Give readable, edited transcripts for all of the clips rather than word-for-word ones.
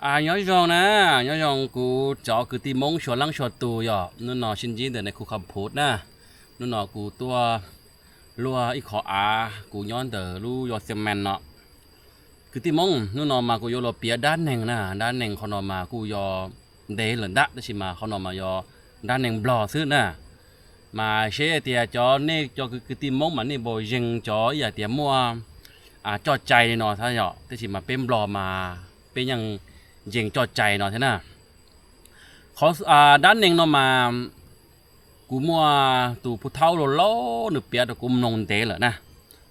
nhớ rằng nè nhớ rằng cụ cho cứ tìm mong số lăng số tù yo nó nó xin chỉ để này cụ cầm phốt nè nó cụ tua lúa ít khó cụ nhón tờ lu yo xem men nọ cứ tìm mong nó mà cụ yo lo bia đan nềnเขาmà cụ yo để lần đó chỉ màเขาmà yo đan nền bò xứ nè mà xe thì cho nên cho cứ tìm mong mà nên bồi dừng cho giờ thì mua cho chạy nó sao nhở thế chỉ mà bên bò mà bênยังยิงจอดใจเนาะใช่ไหมเขาด้านหนึ่งเนาะมากูมัวตูผู้เฒ่าโลโลหนึเปียตะกุมนงเตเหรอนะ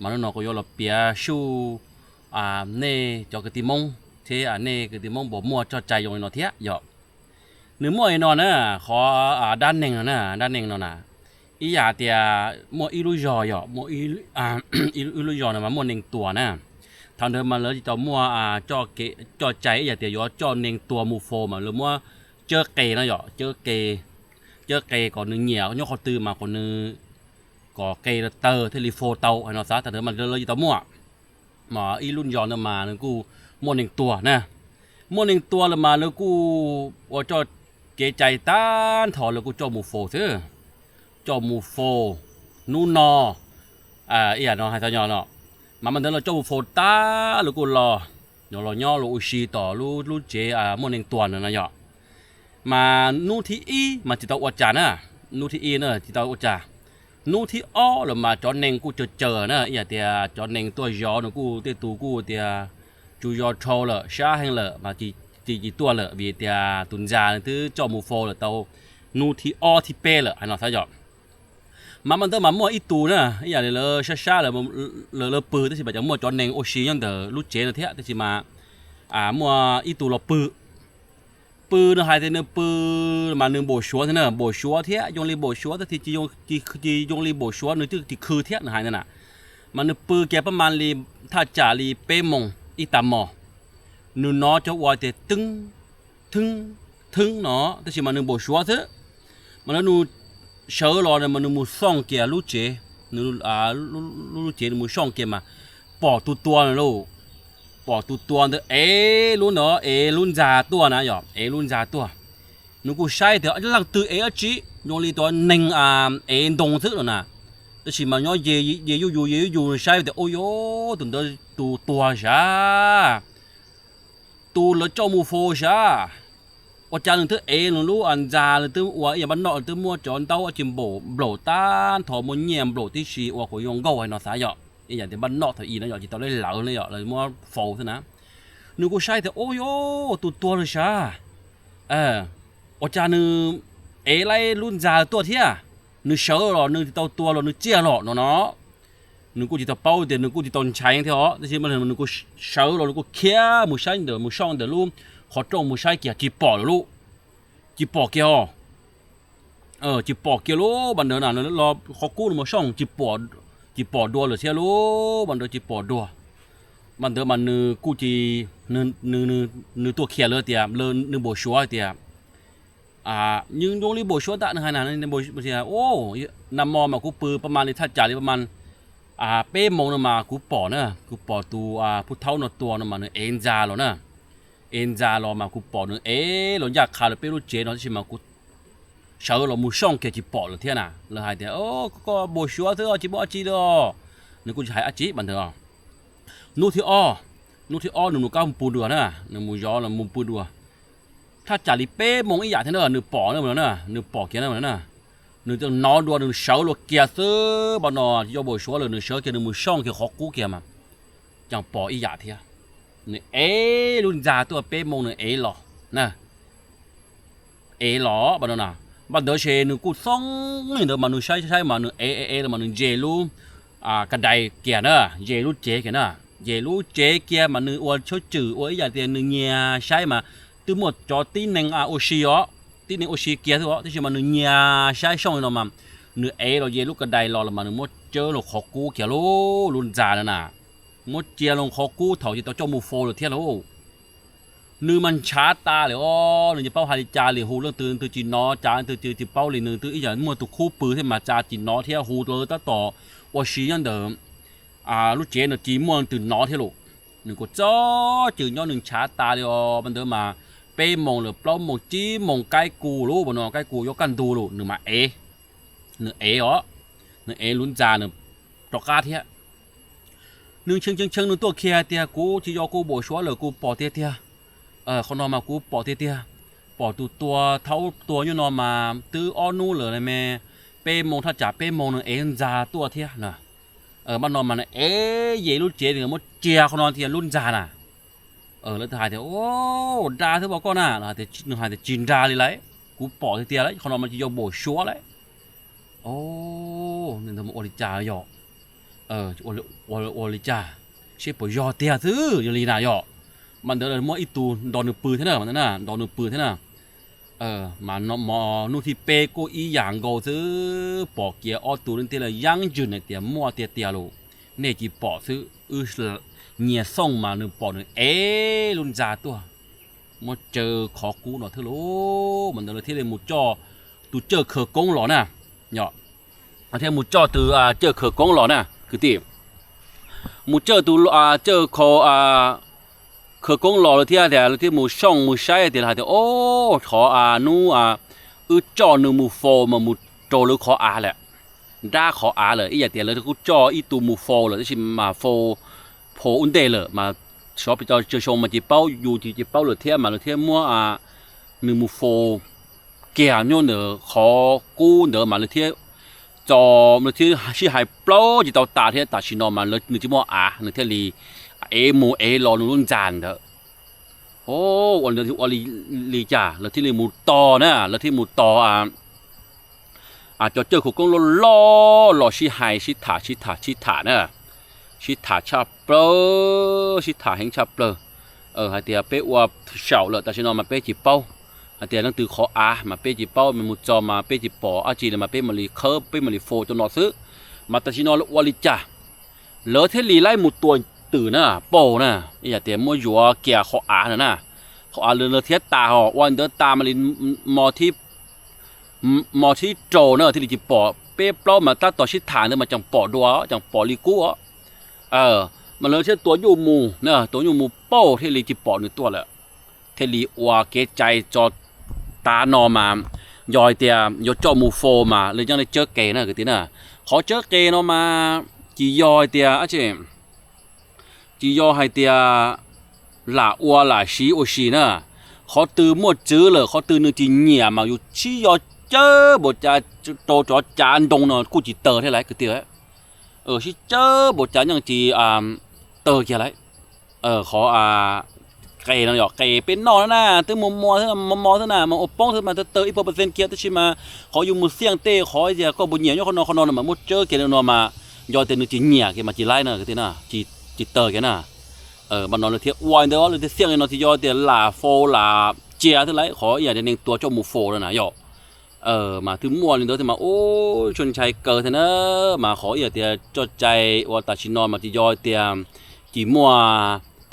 มันเนาะก็ยอลเปียชูเน่จอกติมงเทเน่กติมงบ่มัวจอดใจยงเนาะเทียหยอกหรือมัวไอ้เนาะนะขอด้านหนึ่งนะด้านหนึ่งเนาะนะอีหยาเตียมัวอีลุยอหยอกมัวอีลุยอเนาะมามัวหนึ่งตัวนะทางเดิมมาเลยจะมัวจอใจอย่าเตียยอจอเนงตัวมูโฟมาหรือมัวเจอเกนะหยอเจอเกก่อนนึงเหนียวยกเขาตื่นมาคนนึงก่อเกเตอร์เทลิโฟเตาไอ้นอซะแต่เดิมมันเลยจะมัวหมออีรุ่นยอนมานึงกูมัวหนึ่งตัวนะมัวหนึ่งตัวเลยมาแล้วกูว่าจอเกใจต้านถอดแล้วกูจอมูโฟซื้อจอมูโฟนูนออีอ่ะเนาะให้ทยอนเนาะmà mình nói là cho phô ta lúc cô lo nhỏ lo ushi tỏ lu chế một nền tuần nữa nhở mà nu thi y mà chỉ tao uất trà nè nu thi y nữa chỉ tao uất trà nu thi o là mà cho nền cô chờ nè ý là thì cho nền tôi gió nó cô tê tú cô thì chú gió trâu lợ xa hay lợ mà chỉ tua lợ vì thì tuần già thứ cho một phô là tao nu thi o thi p lợ hay nó sao nhở mà mình tới mà mua ít tù nữa, ý là lỡ xa là lỡ pư, tức là chỉ mua cho nền oxy nhân từ lúc chế là thế, tức là mua ít tù là pư nó hai thế nữa pư mà nương bổ xúa thế nữa, bổ xúa thế, dùng li bổ xúa thì chỉ dùng li bổ xúa nữa chứ thì khư thế nữa hai nữa nè, mà nương pư kiaประมาณ liถ้า trả li pe mông ít tạm mò, nương nó cho qua thì thưng nó, tức là mà nương bổ xúa thế, mà nó nương sợ lo này mà nó mua xong kia lúc chế nó lúc chế nó mua xong kia mà bỏ tu tua này luôn bỏ tu tua nữa luôn đó luôn già tua nè nhở luôn già tua nó cũng sai thì anh làm từ ở chỉ nhon li to neng đồng thứ rồi nè tức chỉ mà nhon về dù sai thì ôi yo tụi tôi tu tua sao tu là cho mua phô saoว่าจานหนึ่งเธอหรือรู้อันจาหรือตัวว่าอย่างบ้านนอกตัวมัวจอนเต้าจิมโบต้านถอมันเงียมโบที่ชีว่าขยงเก้าไอ้นอสายหยอกอย่างที่บ้านนอกเธออีนะหยอกจิตเราได้เหลาเลยหยอกเลยมัวโฟซะนะนึกว่าใช่แต่โอ้ยตัวเลยช่าว่าจานหนึ่งไรรุ่นจาตัวเที่ยนึกเชื่อหรอนึกตัวหรอนึกเจี๊ยหรอเนาะนึกกูจิตเป้าเดี๋ยวนึกกูจิตตอนใช้เท่าแต่ที่มันนึกกูเชื่อหรอนึกกูเคี้ยมือใช้เดี๋ยวมือช่องเดี๋ยวรู้ขอจงมือใช้เกียร์จีปอลูกจีปอเกียวจีปอเกียวลูกบันเดินน่ะรอเขากู้มาช่องจีปอดัวหรือเชียลูกบันเดินจีปอดัวบันเดินมันนึกกูจีนึตัวเขียเลยเตียเลยนึโบชัวเตียnhưng dong liโบชัวตะนึงขนาดนั้นโบเชียโอ้นำมอมากูปืนประมาณนี้ถ้าจ่ายประมาณเป้มงมากูปอเนอะกูปอตัวผู้เท่าหนตัวนั่นมันเอ็นจาหรอเนอะเอ็นจารอมากูปอนึงหลังจากขาดไปรู้เจนใช่ไหมกูเชื่อเรามูช่องเกี่ยวกับปอเลยเท่าน่ะเลยหายเดียวก็โบชัวเถอะจีบอจีดอนึกกูจะหายอาจีบันเถอะนู่ที่อ้อหนูก้าวปูดัวนะหนูมูยอหนูมูปูดัวถ้าจ่าลิเป้มงอีหยาเท่านั้นหนูปอเนี่ยเหมือนน่ะหนูปอเกี่ยนั่นเหมือนน่ะหนูจะนอนดัวหนูเชื่อเราเกี่ยซื้อบานอที่ยอโบชัวเลยหนูเชื่อเกี่ยหนูมูช่องเกี่ยวกับกูเกี่ยมาจังปออีหยาเท่านี่รุ่นจ่าตัวเป้มงนี่หรอนะหรอบ้านน่ะบ้านเดชนึกกูซ่องนี่เดี๋ยวมันนึกใช่มันนึกแล้วมันนึกเจลูกระไดเกียร์นะเจลูเจเกียร์นะเจลูเจเกียร์มันนึกว่าช่วยจืดว่าอย่างเดียวนึกเงียใช่มาตัวหมดจอตีหนึ่งโอชิอ๋อตีหนึ่งโอชิเกียร์ที่ว่าที่มันนึกเงียใช่ช่องนี่มันนึกเราเจลูกระไดรอแล้วมันนึกหมดเจอหลอกขอกูเกียร์ลูรุ่นจ่าแล้วน่ะมดเจียลงคอกู้เถาที่ตัวเจ้ามูโฟหรือเที่ยวแล้วนึมันชาตาเลยนึจะเป้าฮาริจาเลยหูเรื่องตื่นจีนอจานตื่นจีเป้าเลยนึอีอย่างมัวตุคู่ปืนที่มาจาจีนอเที่ยวหูเลยตั้งต่อว่าชียันเดิมลูกเจนจีมัวตื่นนอเที่ยวลูก หนึ่งก็จ้อจืดย่อหนึ่งช้าตาเลยอ๋อมันเดินมาเป้มองหรือเปล่ามองจี้มองใกล้กูรู้บ่เนาะใกล้กูยกกันดูรู้หนึ่งมาหนึ่งอ๋อหนึ่งลุ้นจาหนึ่งตอกกาเทียหนึ่งเชิงหนึ่งตัวเคียเตียกูที่ยอกูบ่ชัวเลยกูปอเตียเขานอนมากูปอเตียปอตัวเท้าตัวอยู่นอนมาตื้ออ้อนู่เลยแม่เป้มองถ้าจ่าเป้มองหนึ่งจาตัวเทียน่ะมันนอนมันเย่รุ่นเจหนึ่งมดเจียเขานอนเทียรุ่นจาน่ะแล้วถ่ายเดี๋ยวโอ้ดาเธอบอกก็น่ะเดี๋ยวหนึ่งถ่ายเดี๋ยวจีนดาเลยไรกูปอเตียเลยเขานอนมันจะยอโบชัวเลยโอ้หนึ่งทำโอริจ่าหยอกโอริจ่าเชฟปอยอเตียซื้อยังลีน่ะหยอกมันเดินมั่วอีตูดอนหนึ่งปืนเท่านั้นมันน่ะดอนหนึ่งปืนเท่านั้นมันมอนู่นที่เปโกอีอย่างโกซื้อปอกเกียร์ออตูนั่นเตียเลยยังจุนในเตียมั่วเตียลูเนี่ยจีปอซื้อเงียส่งมาหนึ่งปอหนึ่งลุนจ่าตัวมาเจอขอกูหน่อยเถอะลูมันเดินที่เลยมุดจ่อตูเจอเขอกงหล่อน่ะเนาะอันที่มุดจ่อตูเจอเขอกงหล่อน่ะคือที่มุดเจอตูเจอขอเขอกงหล่อเลยที่เดี๋ยวที่มุดช่องมุดใช้เดี๋ยวเดี๋ยวโอ้ขอนู่จ่อหนึ่งมุดโฟมามุดโจหรือขอแหละด่าขอเลยอีอย่างเดียวเลยกูจ่ออีตูมุดโฟเลยที่ชิมมาโฟโผอุ่นเดเลยมาชอบไปเจอชมมาจีเป้าอยู่จีเป้าหรือเทียมมาหรือเทียมมั่วหนึ่งมุโฟเกี่ยโน่นเนอขอกู้เนอมาหรือเทียจอหรือเทียชื่อหายเปล่าจีเตาตาเทียตาชินอมาหรือหนึ่งจีมั่วหนึ่งเทียรีมูรอนุ่นจานเถอะโอ้วันเดียวที่วันลีจ่าแล้วที่รีมูต่อนะแล้วที่มูต่อจะเจอขุกงล้อชิหายชิถาเนอะชิถาชาเปล่าชิถาแห่งชาเปล่าหาเดียเป้ว่าเฉาเลยแต่ฉันนอนมาเป้จีเป้าหาเดียนั่งตื่นขอมาเป้จีเป้ามันมุดจอมาเป้จีปอจีเลยมาเป้มาลีเคิร์ฟเป้มาลีโฟจนนอซื้อมาแต่ฉันนอนวอลิจ่าเลอเทลีไล่มุดตัวตื่นน่ะโป้น่ะอย่าเดียมัวอยู่เกี่ยขอน่ะขอเลอเทียตาวันเดินตามาลีมอที่โจเนอะที่ลีจีปอเป้เปล่ามาตั้งต่อชิถาเนี่ยมาจังปอดัวจังปอลีกู้มันเลยเช่นตัวยูมูเนอะตัวยูมูโป้ที่ลีจิปอหนึ่งตัวแหละเทลีวัวเกใจจอตานอมายอยเตียยอจอมูโฟมาเลยยังได้เจอเกนะคือที่น่ะขอเจอเกนอมาจียอยเตียอาเจจียอให้เตียหล่าวัวหล่าชีโอชีน่ะเขาตื่นหมดจื้อเลยเขาตื่นนึงจีเหนียมาอยู่ชี้ยอเจอบทจะโตจอจานดงเนอะกูจีเตอร์เท่าไรคือเตียชิเจอบทจานยังจีเตอร์กี่ไรขอเกย์นั่นหรอกเกย์เป็นนอนนะตึ้งมัวเท่านั้นมัวเท่านั้นมาอบป้องเท่านั้นเตอร์อีกเปอร์เซ็นต์เกียร์ตัวชิมาขออยู่มือเสียงเต้ขอเดียก็บุญเหนียวยกคนนอนมามุดเจอเกย์นอนมายอเตนึงจีเหนียเกย์มาจีไล่เนอะคือที่น่ะจีเตอร์เกย์น่ะมันนอนเลยเทียวันเดียวเลยเสียงนอนที่ยอเตียหล่าโฟหล่าเจียเท่าไรขออย่าเดียนึงตัวเจ้ามูโฟแล้วนะยอมาถึงมัวเลยเดี๋ยวจะมาโอ้ชนชัยเกิดเถอะนะมาขออย่าเตียจดใจว่าตัดชินอนมาที่ยอเตียกี่มัว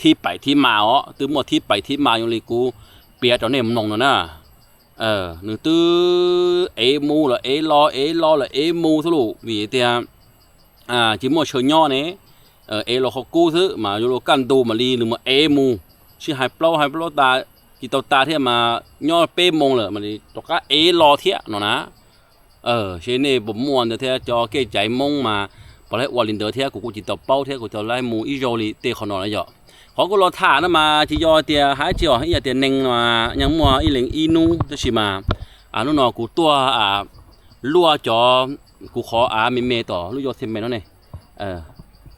ที่ไปที่มาตื้อมัวที่ไปที่มาอย่างไรกูเปียตอนนี้มันนองแล้วนะหนึ่งตื้อมูละรอละมูสรุปวิเตียจีมัวเชิญย่อเนี่ยรอเขากู้ซื้อมาโยโรกันดูมาลีหนึ่งมามูชื่อไฮเปล่าตาจีเตาตาเทียมาย่อเป้มงเลยมันตกก็รอเทียเนาะนะเช่นนี้ผมมัวเทียจอเกยใจมงมาพอแล้ววอลินเดอร์เทียกูจีเตาเป้าเทียกูจะไล่มูอิโรลีเตะขนอนอะไรอย่างเขาก็รอถ่านะมาที่ยอเตียหายเจียวให้ยาเตียเน่งมายังมัวอีเหลงอีนูจะชิมานู่นนอกูตัวลัวจอกูขอเมต่อลูกยอเซมเมนั่นเอง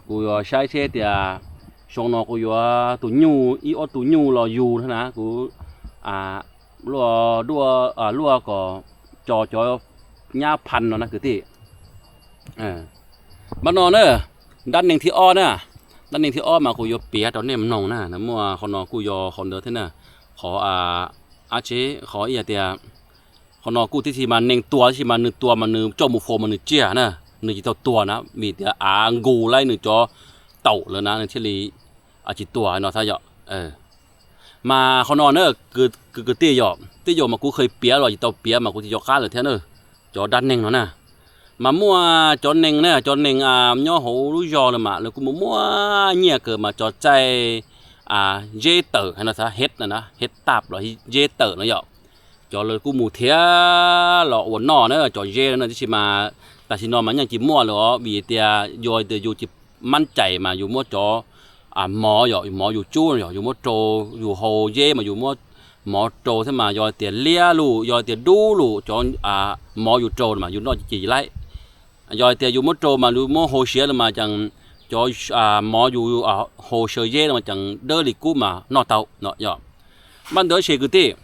กูยอใช้เทียชงนอกูยอตุญูอีอตุญูรออยู่เท่านะกูลัวก็จอหญ้าพันเนาะนะคือที่บ้านนอนเนอะด้านหนึ่งที่อ้อน่ะด้านหนึ่งที่อ้อมากูยอเปียตอนนี้มันนองน่ะนะมัวคนนอกูยอคนเดินเท่าน่ะขออาเชขออีเตียคนนอกูที่มาหนึ่งตัวที่มาหนึ่งตัวมาหนึ่งจอมูโฟมาหนึ่งเจียนะหนึ่งตัวนะมีเตียงูไล่หนึ่งจอเต่าเลยนะหนึ่งที่ลีจิตตัวเนาะถ้าเหยาะมาคนนอนเนอะคือเตี้ยหยอมากูเคยเปียหรอจิตตัวเปียมากูที่ยอข้าเลยเท่าเนอะจอด้านหนึ่งเนาะนะมามัวจอนเน่งเนี่ยจอนเน่งย่อหูรู้ยอเลยมาแล้วกูมัวเนี่ยเกิดมาจอใจ dê tở hay là sao hết là hết tạp là dê tở nó dọ cho lời cú mù thía lọ uốn nọ nữa cho dê nó chỉ mà ta chỉ nói mà nhà chỉ mua rồi vì tia rồi từ dù chỉมั่นใจmà dù mua cho mỏ dọ mỏ dù chu dọ dù mua trâu dù hồ dê mà dù mua mỏ trâu thế mà rồi tiền lia lù rồi tiền đu lù cho mỏ dù trâu mà dù nó chỉ lại rồi tiền dù mua trâu mà dù mua hồ xía mà chẳng cho mỏ dù hồ sơ dê mà chẳng đỡ lịch cú mà nọ tàu nọ dọ ban đỡ xe cứ thế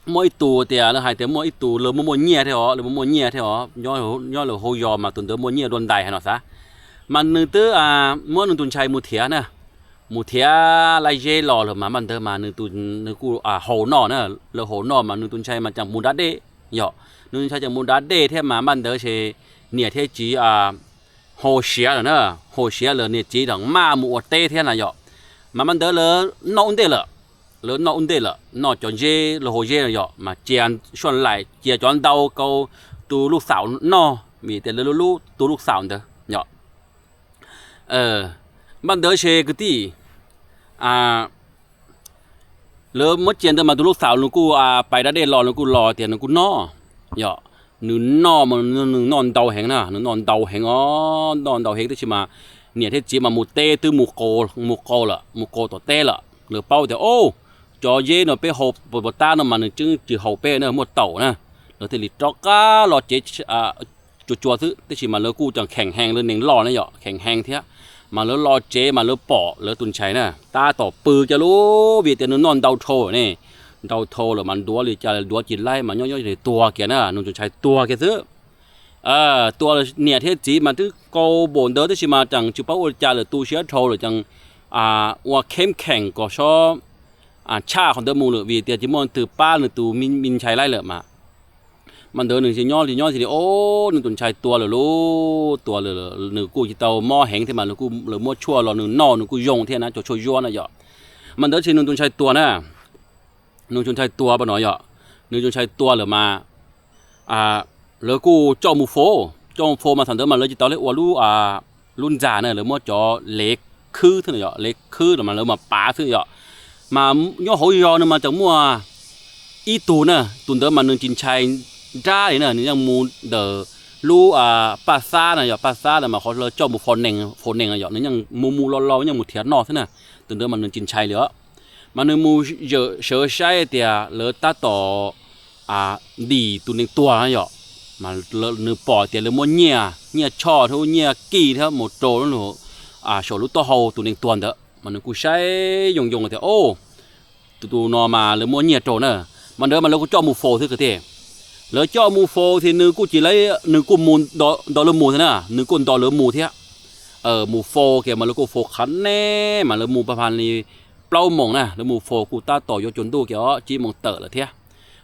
mỗi tù thì nó hay thế mỗi tù lỡ mỗi nhẹ thế họ lỡ mỗi nhẹ thế họ nhớ là hồ giò mà tuần tới mỗi nhẹ đồn đại hay nó sao mà nữ tứ mỗi nữ tuần chạy một thía nè một thía lai dê lò rồi mà ban đỡ mà nữ tuần nữ cu hồ nọ nè lỡ hồ nọ mà nữ tuần chạy mà chẳng muốn đá đê nhở nữ tuần chạy chẳng muốn đá đê thế mà ban đỡ sẽ nhẹ thế chỉ hồ xía rồi nè hồ xía là nhẹ chỉ đằng ma mụ tê thế này nhở mà ban đỡ lỡ nông tê lỡ lớn nó ổn định là nó chọn dê là hồ dê là dọ mà chèn xuân lại chèn chọn đầu câu tu lúc sảo nó vì thế là lúc tu lúc sảo nữa nhọ ban đầu xe cái gì lớn mất chèn thôi mà tu lúc sảo nó cứ phải đã để nó cứ lò tiền nó cứ no nhọ nó no mà nó non đầu hẹn nè nó non đầu hẹn non đầu hẹn tức mà nhiệt thế chỉ mà một tê từ một cô là một cô tổ tê là nửa bao thì ô cho dê nó bé hộp bột ta nó mà nó chứ chỉ hộp bé nữa một tẩu nè rồi thì cho cá lò chế chua thứ tức chỉ mà lỡ cu chẳng khèn hàng lên nền lò này nhở khèn hàng thế mà lỡ lò chế mà lỡ bỏ lỡ tuần cháy nè ta tỏ pư cho lú vì tiền nó non đau thô này đau thô là mà đúa thì cha đúa chỉ lai mà nhoi để tua kia nè nó tuần cháy tua kia thứ tua là nhẹ thế chỉ mà thứ câu bồn đỡ tức chỉ mà chẳng chịu bao cha là tu sửa thô là chẳngว่าเข้มแข็งก็ชอบชาของเดิมมูลvì tiền chỉ mong từ ba là từ minใช้ไล่เลยมามันเดินหนึ่งสิย่อสิโอ้หนึ่งตุนใช้ตัวเลยลูตัวเลยหนึ่งกูจะเตาหม้อแห้งที่มันหนึ่งกูหรือหม้อชั่วเราหนึ่งนอหนึ่งกูยงเท่านั้นจะช่วยย้อนนะเหรอมันเดินสิหนึ่งตุนใช้ตัวนะหนึ่งตุนใช้ตัวปะหน่อยเหรอหนึ่งตุนใช้ตัวหรือมาหรือกูเจ้ามูโฟมาสันเดิมมันเลยจะเตาเลยว่ารุ่นจ่าเนี่ยหรือหม้อจ่อเล็กคือthế này ạ, lấyคือmà lấy mà phá thế ạ, mà nhớ hồi giờ nữa mà chẳng mua ít tù nè, tù đó mà nương chín chai ra đấy nè, nhưng mua đờ lu pasta này ạ, pasta là mà họ lấy cho một phần nền này ạ, nhưng mua lo nhưng một thiệt nọ thế nè, tù đó mà nương chín chai nữa, mà nương mua giờ sơ sai thì lấy ta tỏ đi tù nền tua này ạ, mà nương bỏ thì lấy mua nhẹ cho thôi nhẹ kỳ thôi một trâu nữa số lúc to hầu tụi mình tuần đó mà nó cứ sai dùng thì ô tụi nó mà lấy mua nhiệt trộn nữa mà nếu mà lấy có cho một phô thế cơ thể lấy cho một phô thì nữ cũng chỉ lấy nữ cũng muốn đo lớn mù thế nào nữ cũng đo lớn mù thế một phô kìa mà lấy có phô khắn nè mà lấy mù ba phần thì plau mỏng nè lấy một phô cụ ta tỏ vô chuẩn tu kìa chỉ mỏng tở là thế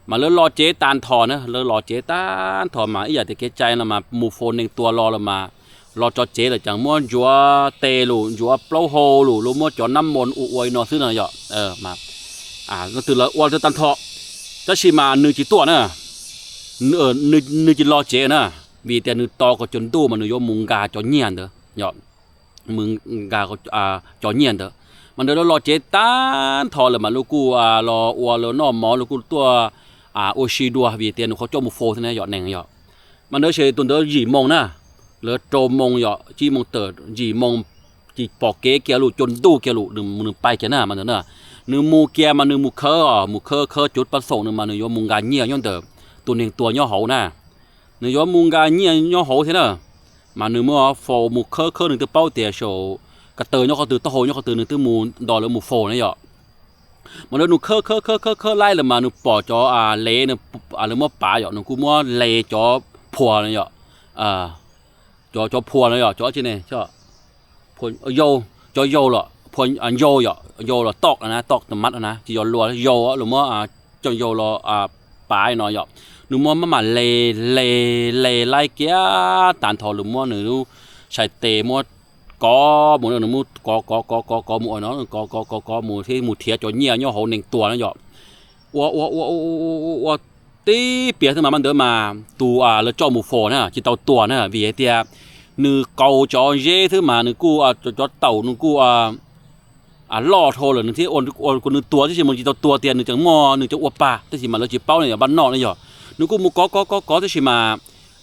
mà lấy lo chế tan thò nữa lấy lo chế tan thò mà ý giờ thì cái chai là mà một phô nên tua lo là mà lo cho chế là chẳng muốn chúa tê lù chúa plau hồ lù lúc mua cho năm món uôi nó thứ này vậy mà nó từ là uôi từ tan thọ chắc chỉ mà nữ chỉ tuổi nữa nữ chỉ lo chế nữa vì tiền nữ to có chuẩn tu mà nữ vô mùng gà cho nhàn đó nhọ mùng gà có cho nhàn đó mà nữ lo chế tan thọ là mà lúc cu lo uôi lo nó mỏ lúc cu tua oxy đua vì tiền nó có cho một phô thế này nhọ nè nhọ mà nữ sẽ tuần đó gì mong nè lỡ trộm mông dọ chỉ mông tờ chỉ mông chỉ bỏ kế kia lụ chôn tu kia lụ đừng bay kia nào mà nữa nương mua kia mà nương mua khơ chút bắt sổ nương mà nương vô mua gà nhiều nhon tờ tuần này tua nhỏ hậu nè nương vô mua gà nhiều nhỏ hậu thế nào mà nương mua phô mua khơ nương từ bao tiền sổ cả tờ nhỏ có từ tao hồ nhỏ có từ nương từ mua đòi lỡ mua phô này dọ mà nương khơ lại là mà nương bỏ cho lê nương nương mua bả dọ nương cũng mua lê cho phùa này dọ cho phùa này rồi cho trên này cho phùa vô là phùa vô là tọt là tọt tầm mắt là chỉ vô vô là mua cho vô là bài nói rồi nếu mà lê lại kia tàn thọ là mua nữa xài tê mua có một nữa mua có một nó có một thế một thiệt cho nhiều nhau hậu nền tua nó rồi tí bịa thứ mà mình đỡ mà tù là cho một phổ nè chỉ tàu tua nè vì thế nư cầu cho dê thứ mà nư cu cho tàu nư cu ล่อโทรเลยนึงที่โอนคนนึงตัวที่สิมันจะตัวเตียนนึงจังมอนึงจะอวบปลาที่สิมาแล้วจิเป้าเนี่ยบ้านนอกนี่หยอนึกกูมูก็ที่สิมา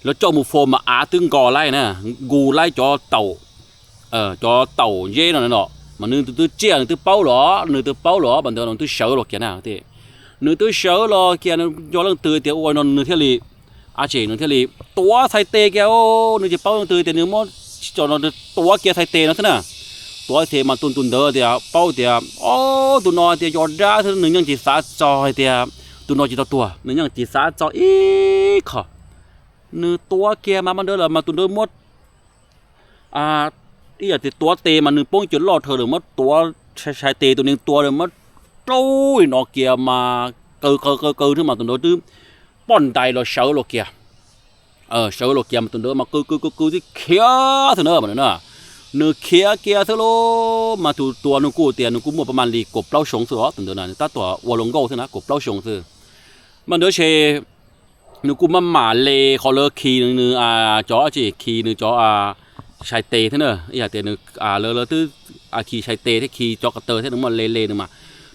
แล้วเจ้ามูโฟมมาตึงกอไล่นะกูไล่จอเต่าจอเต่าเย่นั่นน่ะมันนึงตื้อเจี๊ยนึงตื้อเป้าหรอนึงตื้อเป้าหรอบันเทิงนึงตื้อเสือหรอกแกน่ะที่นึงตื้อเสือหรอแกนึงยอเรื่องตื้อเตียวอวยนนนึงเทลีอาเจนึงเทลีตัวไทยเตแกโอ้นึงจะเป้านึงตื้อเตียวนึงมอจอนตัวแกไทยเตนั่นซะน่ะตัวเทมาตุนเด้อเดียวเป้าเดียวโอ้ตุนนอเดียวยอดได้ถึงหนึ่งยังจีสาจอยเดียวตุนนอจีตัวหนึ่งยังจีสาจอยอีกค่ะเนื้อตัวแกมันเด้อละมาตุนเด้อมดอีอย่างที่ตัวเตมันหนึ่งป้องจุดรอดเธอหรือมดตัวชายเตตัวหนึ่งตัวเลยมดโจ้ยนอเกียมาเกอที่มาตุนเด้อตื้อป้อนใจเราเสือเราเกียเสือเราเกียมาตุนเด้อมาที่เขียวเถอะเนอะมันเนอะเนื้อเคียเกียเท่าโลมาตัวนึงกูเตียนึงกูมัวประมาณลีกบเล่าชงเสือตั้งแต่นั้นตั้งตัววัวลงโก้เท่านะกบเล่าชงเสือมันเดี๋ยวเชนึงกูมาหมาเลเขาเลิกขี่นึงจอจีขี่นึงจอชายเตเท่าเนอะอย่าเตียนึงเลอตื้อขี่ชายเตที่ขี่จอกระเตอเท่านึงมันเลนึงมา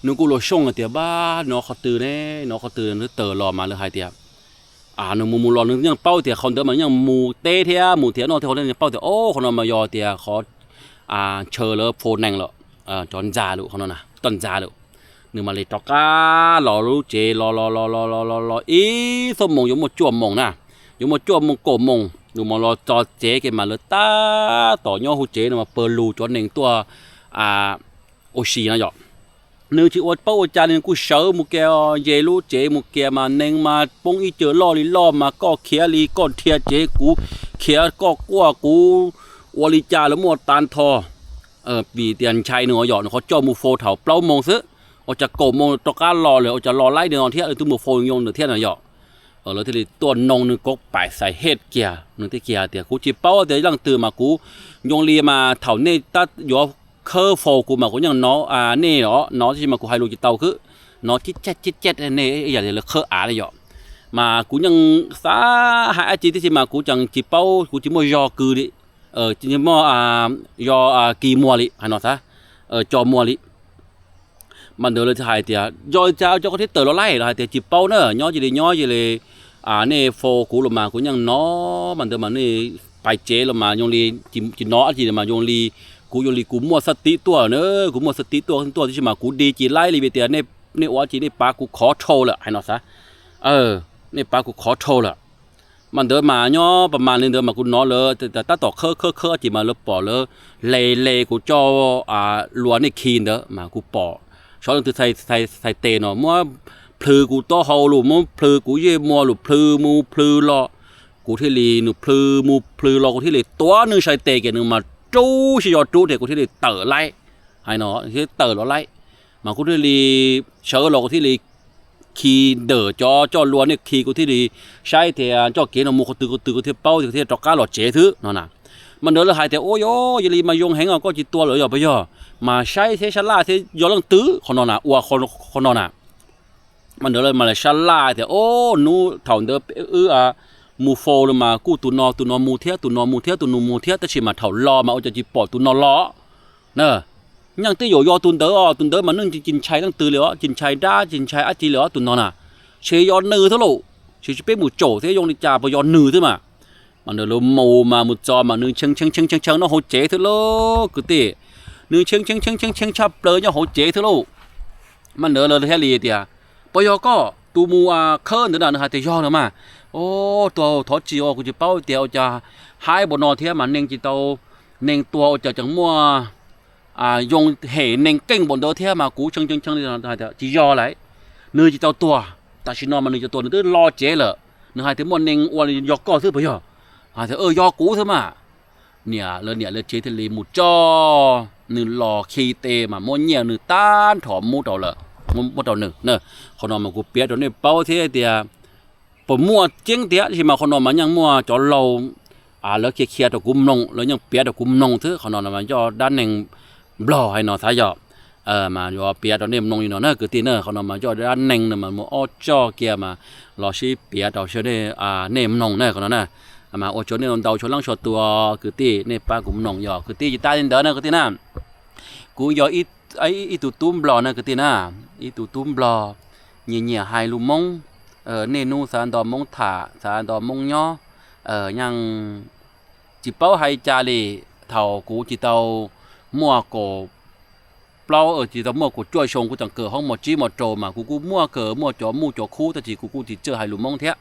นึงกูโลชงเตียบ้านอเขาตื่นแน่นอเขาตื่นนึกเตอรอมาเลยหายเตียนึงมูรอนึงยังเป้าเตียคนเดิมมันยังมูเตเทียมูเทียนอเทียคนเดิมยังเป้าเตียโอ้คนนั้นมายอเตียขอเชอเลยโฟนแนงเลยจอนจ่าลูกเขานั่นนะต้นจ่าลูกนึงมาเลยตอการอรู้เจรออีสมมงอยู่หมดจ้วมมงนะอยู่หมดจ้วมมงโกมงอยู่มารอจอเจเกมาเลยตาต่อย่อหูเจนึงมาเปิดรูจนหนึ่งตัวโอชีนะหยอกนึกที่อวดเป้าจานนึงกูเสือมุกแกเยลูเจมุกแกมาเน่งมาปงอีเจอล่อลีล่อมาก็เขียลีก็เทียเจกูเขียก็กลัวกูวอลิจาแล้วมัวตานทอปีเตียนชัยหนึ่งหยอดเขาจ่อมูโฟเถาเปล่ามงซื้อเอาจะโกมงตะการรอเลยเอาจะรอไล่เดือนเที่ยตัวมูโฟยงเดือนเที่ยหน่อยหยอดแล้วที่ตัวนงนึงก็ไปใส่เฮ็ดเกียร์นึงที่เกียร์เดี๋ยวกูจีเป้าเดี๋ยวยังตื่นมากูยงลีมาเถาเนตัดหยอเคอโฟกูมากูยังน้อเน่เหรอน้อที่มากูไฮโลจิเตาคือน้อจิ๊ดเน่อย่างเดียวเคอเลยหยอมากูยังสาหายจีที่มากูจังจีเป้ากูจีมัวยอคือดิจริงๆมั่วยอกีมัวลิให้หน่อยซะจอมัวลิมันเดินเลยถ่ายเตียยอเจ้าก็ที่เตอร์เราไล่ถ่ายเตียจีเป้าเนอะย่อจีเลยเนี่ยโฟกูลงมากูยังน้อมันเดินมาเนี่ยไปเจลงมายงลีจีน้อจีมายงลีกูยงลีกูมัวสติตัวเนอะกูมัวสติตัวที่มากูดีจีไล่ลีเวเตียเนี่ยว่าจีเนี่ยปากูขอโทษละให้หน่อยซะเนี่ยปากูขอโทษละมันเดินมาย่อประมาณนึงเดินมากูน้อเลยแต่ถ้าต่อเคอจีมาแล้วปอเลยเลกูจ่อล้วนในคีนเด้อมากูปอชอบคือใส่เตนเนาะมัวพลือกูต่อเฮาหลุมัวพลือกูเย่มัวหลุพลือมูพลือรอกูที่ลีหนูพลือมูพลือรอกูที่ลีตัวนึงใส่เตแกนึงมาจู้ชิยอจู้เด็กกูที่ลีเต๋อไล่ให้เนาะที่เต๋อเราไล่มากูที่ลีเชิญเรากูที่ลีขี่เดอจอล้วนเนี่ยขี่กูที่ดีใช้เทียจอเกณฑ์เอามูเขาตือกูที่เป้าที่จอกก้าหลอดเจ๋ถือนั่นน่ะมันเดินเลยหายแต่โอ้ยยลีมายงแหงก็จิตตัวเลยอย่าไปย่อมาใช้เทชลาเทย้อนลังตื้อคนนอนน่ะอัวคนนอนน่ะมันเดินเลยมาเลยชลาแต่โอ้นูเถ่าเดินมูโฟเลยมากู้ตัวนอมูเทียตัวนอมูเทียตัวนูมูเทียแต่ชิมาเถ่ารอมาเอาจะจีปอดตัวนอล้อเนอะยังตีโยยอตุนเดอมันนึ่งจินชัยตั้งตื่นเลยอ่ะจินชัยด้าจินชัยอาจีเลยอ่ะตุนนอนอ่ะเชยอนนือเท่าไหร่เชยเป็นหมูโจเทยงนิจาปยอนนือเท่ามามันเดินลมมูมาหมูจอมานึ่งเชิงน้องโหเจ๋เท่าไหร่กูตีนึ่งเชิงชับเปลือยน้องโหเจ๋เท่าไหร่มันเดินเลยแค่ลีเดียปยอก็ตูมูเคลื่อนเดินนะฮะแต่ยอเนาะมาโอ้ตัวทอจีโอกูจะเป้าเดียวจะหายบนนอเทียมันเน่งจีโตเน่งตัวจะจังมัวยงเหเน่งเก่งบนเดอเทียมากูเชิงนี่นะแต่จียอไรเนื้อจีเจ้าตัวแต่ชินอมันเนื้อเจ้าตัวเนื้อรอเจ๋เลยเนื้อหายถึงมันเน่งวันยอกก็ซื้อไปย่อหายถึงยอกูซื้อมาเนี่ยเลยเจ๋ทะเลหมูจ่อเนื้อรอคีเตมาม้วนเงี้ยเนื้อต้านถอมมูเต่าเลยมูเต่าหนึ่งเนอะคนนอนมากูเปียตัวนี้เป้าเทียเดียผมมัวเจียงเดียที่มาคนนอนมันยังมัวจอเราแล้วเคลียร์ตัวกุมนงแล้วยังเปียตัวกุมนงเถอะคนนอนมันย่อด้านหนึ่งบลอให้นอสายมาย่อเปียตอนนี้มันนงอยู่นอเนอะคือตีเนอเขานมาย่อด้านหนึ่งเนี่ยมันมัวอ้อจ่อเกียมารอชีเปียต่อเชื่อได้เนมนงเนอะเขานอนะมาโอชนเนี่ยนดาวชนลังชดตัวคือตีเนี่ยป้ากุมนงย่อคือตีจิตาเดินเนอะคือตีน่ะกูย่ออี อีตุตุ้มบลอนะก็ตีน่ะอีตุตุ้มบลอเนี่ยไฮลูมงเนนูสารดอมงถาสารดอมงย่อยังจิเป้าไฮจาลีเท่ากูจิเตามั่วโกเปล่าจิเตามั่วกูช่วยชงกูจังเกิดห้องหมดจีหมดโจมากูมั่วเกิดมั่วจ่อมู่จ่อคู่แต่จีกูจิเจอไฮลูมงเทะ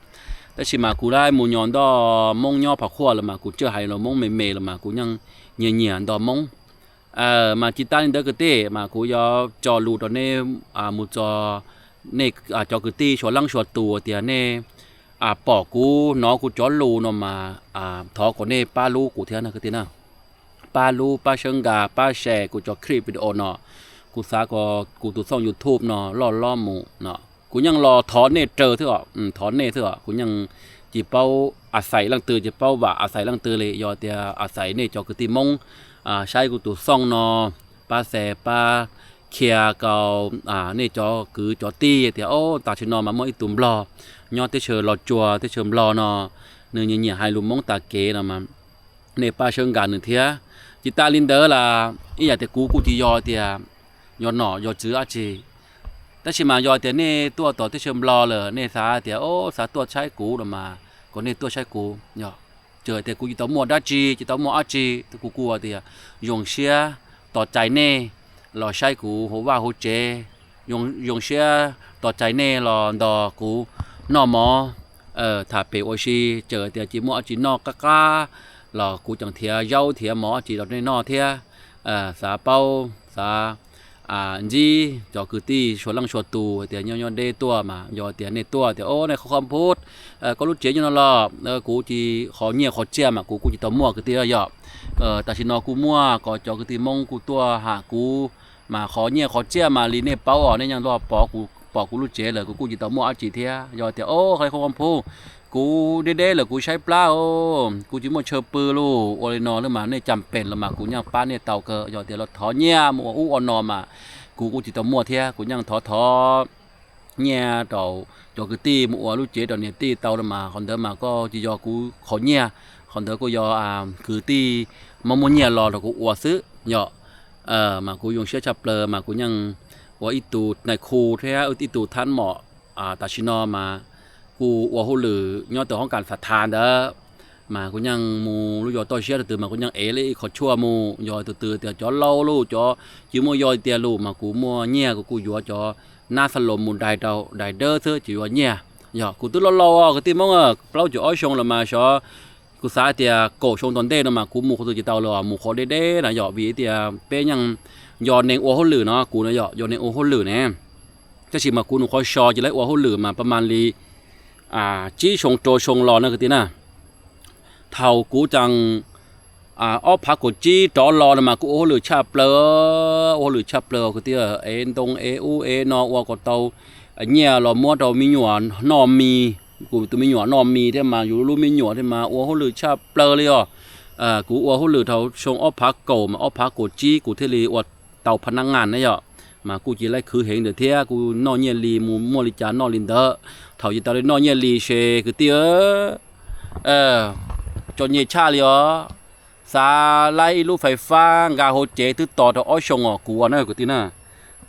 แต่ชิมากูได้มูยอนดอมงย่อผักขั้วละมากูเจอไฮลูมงเมละมากูยังเนี่ยดอมงมาจิตาเดกเตมากูยอจอลูตอนนี้มูจอเนจอกตีชวนลังชวนตัวเตียเน่ปอกูน้องกูจอลูนมาทอคนเน่ป้าลูกูเทียนะคือตีน่ะป้าลูป้าเชิงกาป้าแชร์กูจอคลิปวิดีโอเนาะกูสาก็กูตัวส่อง YouTube เนาะล่อหมูเนาะกูยังรอถอนเน่เจอเถอะถอนเน่เถอะกูยังจีเป้าอาศัยลังตือจีเป้าว่าอาศัยลังตือเลยยอเตียอาศัยเน่จอกตีมงใช้กูตัวซ่องนอป้าแสป้าเคียเกานี่จอคือจอตีเดี๋ยวโอ้ตาชินอมาเมื่ออีตุ่มบลอยอดที่เชิญรอจัวที่เชิญบลอนอเนื้อเนี่ยให้ลุมมงตาเกนะมันในป้าเชิงการหนึ่งเทียจิตาลินเดอร์ล่ะอีอยากแต่กูที่ยอเตียยอหน่อยอจื้ออาจีแต่ชิมายอเตียนี่ตัวต่อที่เชิญบลอเลยนี่สาเตียโอ้สาตัวใช้กูนะมาก็นี่ตัวใช้กูยอเจอแต่กูจิตมัวด้าจีจิตมัวอาจีแต่กูกลัวเตียยงเชียต่อใจเน่รอใช้กูหัวว่าหัวเจยงเชียต่อใจเน่รอดอกูนอหมอถ้าเปโอชีเจอเตียจีมัวจีนอกกะรอกูจังเทียเย้าเทียหมอจีเราในนอเทียสาเป้าสาจีจอคือตีชวนลังชวนตูเตียย้อนเดตัวมายอเตียในตัวเตียโอ้ในคำพูดก็รู้เจอยู่นั่นหรอกูจีขอเงียขอเจียมกูจีตัวมั่วคือตียอแต่ชินอกูมั่วก็จอคือตีมงกูตัวหากูมาขอเงียขอเจียมาลีเนเป้าเนี่ยยังรอปอกูรู้เจเลยกูจีตัวมั่วจีเทียยอเตียโอ้ใครคำพูดกูเด้เลยกูใช้ปลาโอ้กูจีมั่วเชอปือลูโอเลนอหรือมาเนี่ยจำเป็นละมากูยังป้าเนี่ยเต่าเกยอเตียเราถอเงียมัวอู้อนอมากูจิตมัวเทียกูยังท้อเนี่ยเต่าจอคือตีมัวรู้เจตอนเนี่ยตีเต่าละมาคนเดิมมาก็จียอกูขอเนี่ยคนเดิมกูยอคือตีมัวเนี่ยรอแต่กูอวดซื้อยอมากูยงเชื่อชับเปลมากูยังว่าอีตูในคูเทียอีตูท่านหมอตาชินอมากูว่าหูหรือยอดตัวของการศรัทธาเด้อมากูยังมูรู้ยอตัวเชื่อตื่นมากูยังเลยขอชั่วมูยอตื่นแต่จอเล่าลูกจอจิมัวยอเตียลูกมากูมัวเนี่ยกูยัวจอหน้าสลมมุนได้เดาได้เด้อเธอจิวเนี่ยยอกูตื่นเล่าก็ตีมั้งเราจะอ้อยชงละมาชอกูสาเตียโกชงตอนเด้นะมากูมูเขาตัวจิตเตาเลยมูเขาเด้นะยอวีเตียเป็นยังยอในโอหัวหลือเนาะกูนะยอในโอหัวหลือเนี่ยจะชิมากูหนูคอยชอจะไล่โอหัวหลือมาประมาณลีจี้ชงโจชงรอนะคือตีน่ะเท่ากูจังอ้อพักกูจี้จอรอนะมากูโอ้หรือชาเปลือคือตีตรงนอวัวกเตาเนี่ยเรามัวเรามีหยวนนอมีกูตัวมีหยวนนอมีที่มาอยู่รู้มีหยวนที่มาโอ้หรือชาเปลือเลยกูโอ้หรือเท่าชงอ้อพักเก่ามาอ้อพักกูจี้กูเทลีอวดเตาพนักงานนะย่อมากูจีไล่คือเห็นเดี๋ยวเที่ยกูนอเนียลีมูมัวลิจานอลินเดอเท่าจีตาเลยนอเนียลีเชคือเตี้ยจนเยชาเลยซาไล่ลูกไฟฟ้ากาโฮเจตื้อต่อเตาอ้อยชงกูว่านั่นกูตีน่ะ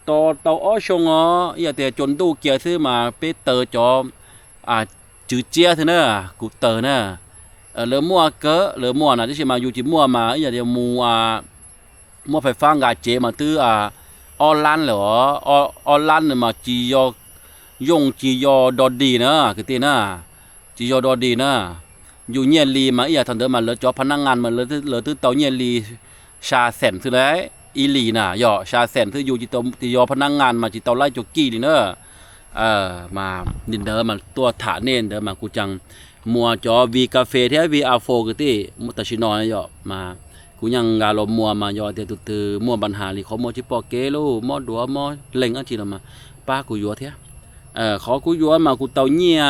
ต่อเตาอ้อยชงอย่าแต่จนดูเกียร์ซื้อมาเปเตอร์จอจืดเจี๊ยเถอะนะกูเตอร์นะเหลือมัวเกอเหลือมัวนะที่เชื่อมาอยู่จีมัวมาอย่าเดียวมัวไฟฟ้ากาเจมาตื้อออลันเหรอออลันเนี่ยมาจียอยงจียอดอดีนะคือตีนะจียอดอดีนะอยู่เนียลีมาอย่าทันเดิมมาเลยจอพนักงานมาเลยตื้อเตาเนียลีชาเซนคือไรอีลีน่ะย่อชาเซนคืออยู่จียอพนักงานมาจีเตาไล่จกี้นี่เนอะมาดินเดิมมาตัวถาเน้นเดิมมากูจังมัวจอวีกาเฟ่เท่าวีอาโฟคือตีมุตชินอยย่อมากูยังกาลมัวมายอเตตุมัวปัญหาลิเขามัวจิปอเกลูมอดัวมอเล่งอันทีละมาป้ากูยัวเทียขอกูยัวมากูเตาเนีย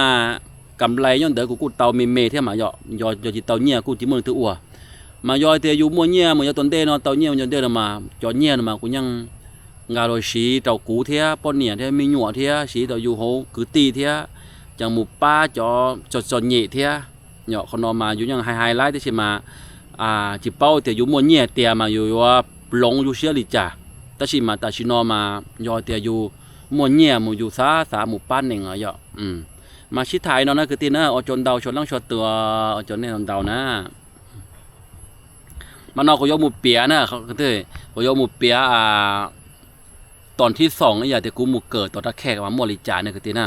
กำไรย้อนเดอกูเตาเมเทียมายอยจิเตาเนียกูจิมือถืออัวมายอเตอยู่มัวเนียมัวยอตนเดนอเตาเนียมันยอเดนมาจอเนียมากูยังกาโรชีเตากูเทียป้อนเนียเทียมีหนัวเทียชีเตาอยู่โหคือตีเทียจังหมู่ป้าจอเนียเทียเนาะคนนอมาอยู่ยังไฮไลท์ที่ใช่มาจิเป้าแต่อยู่มัวเนี่ยเตียมาอยู่ว่าหลงอยู่เชียลิจ่า ตาชิมาตาชินอมายอเตียอยู่หมู่เนี่ยหมู่อยู่สาหมู่ป้านหนึ่งอ่ะยอมาชิไทยเนาะนะคือตีนะอจนเดาชนลังชดตัวอจนเนี่ยเดานะมันเอาก็ยกหมู่เปียนะเขาก็เต้ก็ยกหมู่เปียตอนที่2นี่อย่าแต่กูหมู่เกิดตอนตะแขกมาหมู่ลิจาเนี่ยคือตีนะ